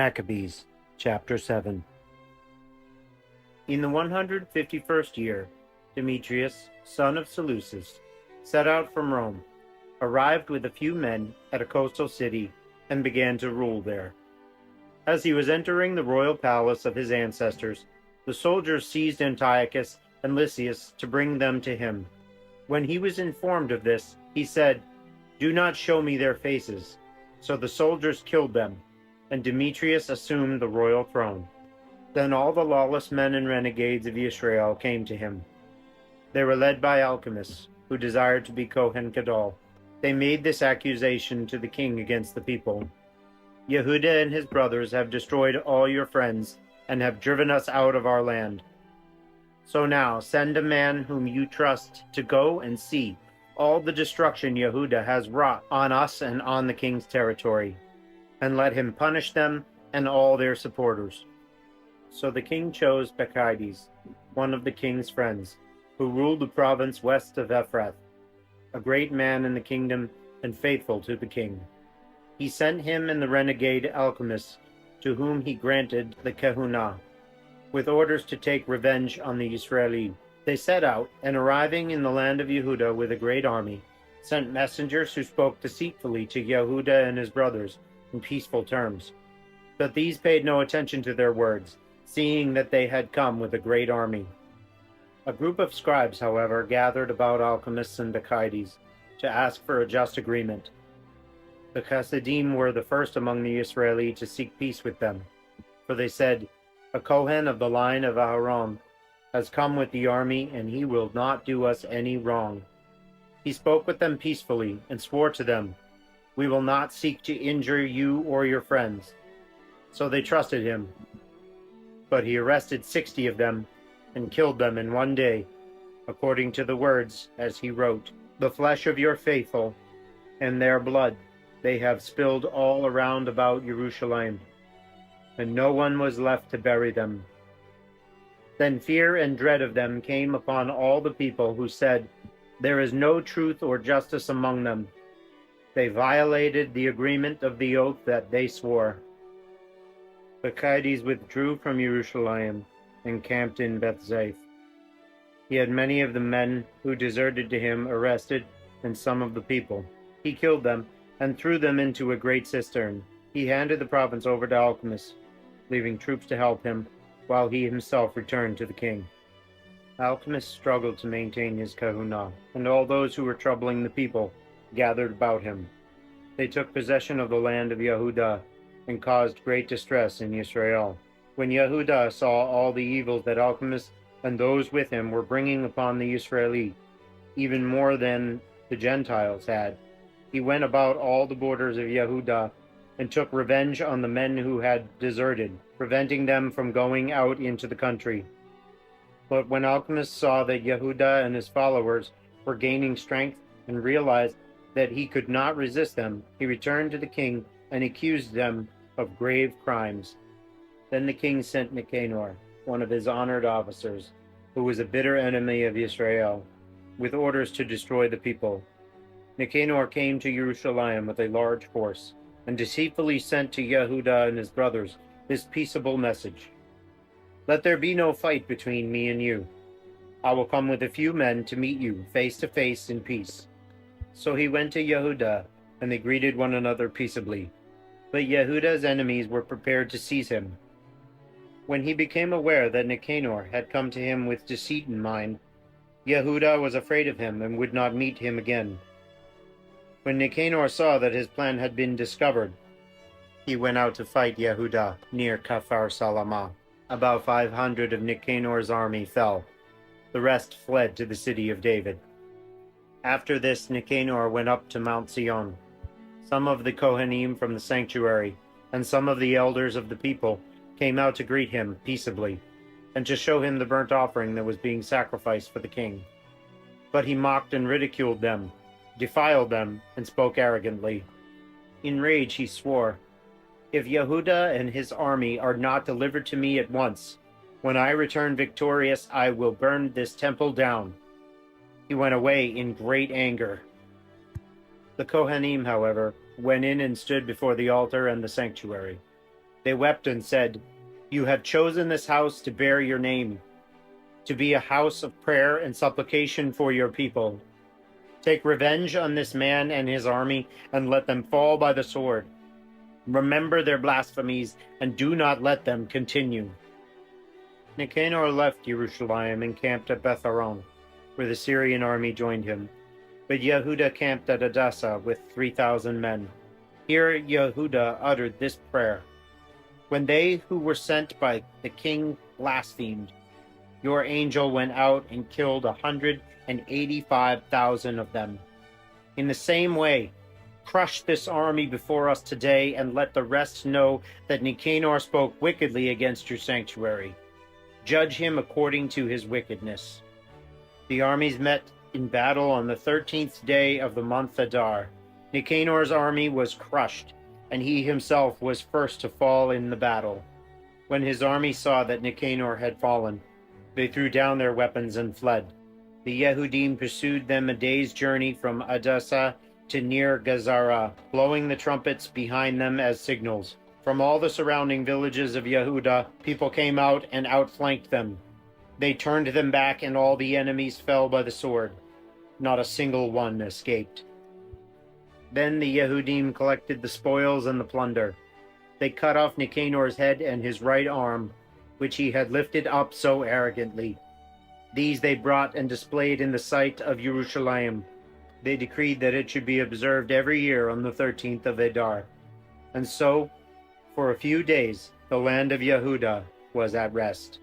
Maccabees, chapter 7. In the 151st year, Demetrius, son of Seleucus, set out from Rome, arrived with a few men at a coastal city, and began to rule there. As he was entering the royal palace of his ancestors, the soldiers seized Antiochus and Lysias to bring them to him. When he was informed of this, he said, "Do not show me their faces." So the soldiers killed them, and Demetrius assumed the royal throne. Then all the lawless men and renegades of Israel came to him. They were led by alchemists, who desired to be Kohen Gadol. They made this accusation to the king against the people. "Yehuda and his brothers have destroyed all your friends, and have driven us out of our land. So now send a man whom you trust to go and see all the destruction Yehuda has wrought on us and on the king's territory, and let him punish them and all their supporters." So the king chose Maccabees, one of the king's friends, who ruled the province west of Ephrath, a great man in the kingdom and faithful to the king. He sent him and the renegade alchemists, to whom he granted the Kehunah, with orders to take revenge on the Israeli. They set out, and arriving in the land of Yehuda with a great army, sent messengers who spoke deceitfully to Yehuda and his brothers in peaceful terms. But these paid no attention to their words, seeing that they had come with a great army. A group of scribes, however, gathered about alchemists and Maccabees to ask for a just agreement. The Chassidim were the first among the Israeli to seek peace with them, for they said, "A Kohen of the line of Aharon has come with the army, and he will not do us any wrong." He spoke with them peacefully and swore to them, "We will not seek to injure you or your friends." So they trusted him. But he arrested 60 of them and killed them in one day, according to the words as he wrote, "The flesh of your faithful and their blood they have spilled all around about Jerusalem, and no one was left to bury them." Then fear and dread of them came upon all the people, who said, "There is no truth or justice among them." They violated the agreement of the oath that they swore. Maccabees withdrew from Jerusalem and camped in Bethzaith. He had many of the men who deserted to him arrested, and some of the people. He killed them and threw them into a great cistern. He handed the province over to alchemists, leaving troops to help him, while he himself returned to the king. Alchemists struggled to maintain his kahuna, and all those who were troubling the people gathered about him. They took possession of the land of Yehuda and caused great distress in Israel. When Yehuda saw all the evils that alchemists and those with him were bringing upon the Israeli, even more than the Gentiles had, he went about all the borders of Yehuda and took revenge on the men who had deserted, preventing them from going out into the country. But when alchemists saw that Yehuda and his followers were gaining strength and realized that he could not resist them, he returned to the king and accused them of grave crimes. Then the king sent Nicanor, one of his honored officers, who was a bitter enemy of Israel, with orders to destroy the people. Nicanor came to Jerusalem with a large force, and deceitfully sent to Yehuda and his brothers this peaceable message: "Let there be no fight between me and you. I will come with a few men to meet you face to face in peace." So he went to Yehuda, and they greeted one another peaceably. But Yehuda's enemies were prepared to seize him. When he became aware that Nicanor had come to him with deceit in mind, Yehuda was afraid of him and would not meet him again. When Nicanor saw that his plan had been discovered, he went out to fight Yehuda near Kafar Salamah. About 500 of Nicanor's army fell. The rest fled to the city of David. After this, Nicanor went up to Mount Sion. Some of the Kohanim from the sanctuary and some of the elders of the people came out to greet him peaceably and to show him the burnt offering that was being sacrificed for the king. But he mocked and ridiculed them, defiled them, and spoke arrogantly. In rage he swore, "If Yehuda and his army are not delivered to me at once, when I return victorious, I will burn this temple down." He went away in great anger. The Kohanim, however, went in and stood before the altar and the sanctuary. They wept and said, "You have chosen this house to bear your name, to be a house of prayer and supplication for your people. Take revenge on this man and his army, and let them fall by the sword. Remember their blasphemies, and do not let them continue." Nicanor left Jerusalem and camped at Betharon, where the Syrian army joined him. But Yehuda camped at Edessa with 3,000 men. Here Yehuda uttered this prayer: "When they who were sent by the king blasphemed, your angel went out and killed 185,000 of them. In the same way, crush this army before us today, and let the rest know that Nicanor spoke wickedly against your sanctuary. Judge him according to his wickedness." The armies met in battle on the 13th day of the month Adar. Nicanor's army was crushed, and he himself was first to fall in the battle. When his army saw that Nicanor had fallen, they threw down their weapons and fled. The Yehudim pursued them a day's journey from Edessa to near Gazara, blowing the trumpets behind them as signals. From all the surrounding villages of Yehuda, people came out and outflanked them. They turned them back, and all the enemies fell by the sword. Not a single one escaped. Then the Yehudim collected the spoils and the plunder. They cut off Nicanor's head and his right arm, which he had lifted up so arrogantly. These they brought and displayed in the sight of Jerusalem. They decreed that it should be observed every year on the 13th of Adar. And so, for a few days, the land of Yehuda was at rest.